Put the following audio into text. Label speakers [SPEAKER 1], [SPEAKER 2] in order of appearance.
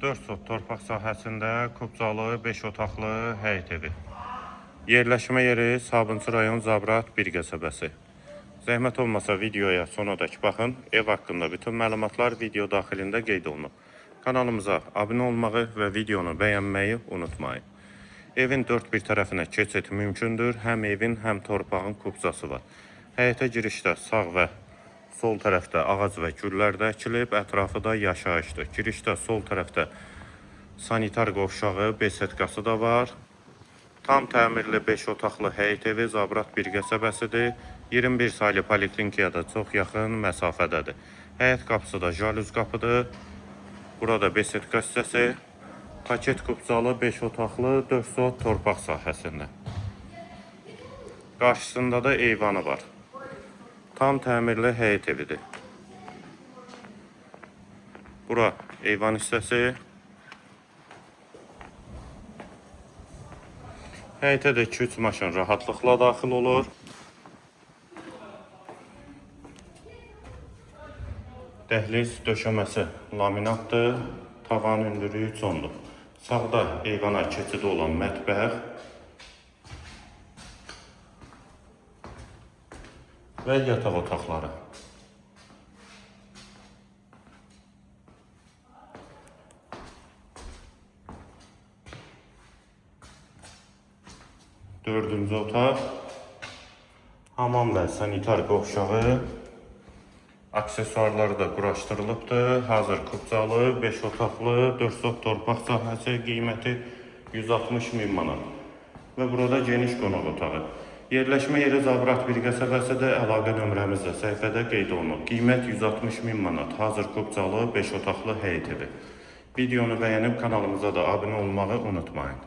[SPEAKER 1] 4 sot torpaq sahəsində kubcalı 5 otaqlı həyət evi. Yerləşmə yeri Sabunçu rayon Zabrat 1 qəsəbəsi. Zəhmət olmasa videoya sonadək baxın. Ev haqqında bütün məlumatlar video daxilində qeyd olunub. Kanalımıza abunə olmağı və videonu bəyənməyi unutmayın. Evin dörd bir tərəfinə keçid mümkündür. Həm evin, həm torpağın kubcası var. Həyətə girişdə sağ və sol tərəfdə ağac və güllər də əkilib, ətrafı da yaşayışdır. Girişdə sol tərəfdə sanitar qovşağı, besetkası da var. Tam təmirli 5 otaqlı həyət evi Zabrat 1 qəsəbəsidir. 21 saylı poliklinikaya da çox yaxın məsafədədir. Həyət qapısı da jalüz qapıdır. Burada besetka hissəsi, paket kubcalı 5 otaqlı 4 sot torpaq sahəsində. Qarşısında da eyvanı var. Tam təmirli həyət evidir. Bura eyvan hissəsi. Həyətə də 2-3 maşın rahatlıqla daxil olur. Dəhliz döşəməsi laminatdır. Tavan hündürlüyü 3 onluq. Sağda eyvana keçidi olan mətbəx və yataq otaqları. Dördüncü otaq, hamam və sanitar qovşağı, aksesuarları da quraşdırılıbdır. Hazır kubcalı 5 otaqlı 4 sot torpaq sahəsi, qiyməti 160 min manat. Və burada geniş qonaq otağı. Yerləşmə yeri Zabrat 1 qəsəbəsidir. Əlaqə nömrəmiz də səhifədə qeyd olunub. Qiymət 160 min manat. Hazır kubcalı 5 otaqlı həyət evi. Videonu bəyənib kanalımıza da abunə olmağı unutmayın.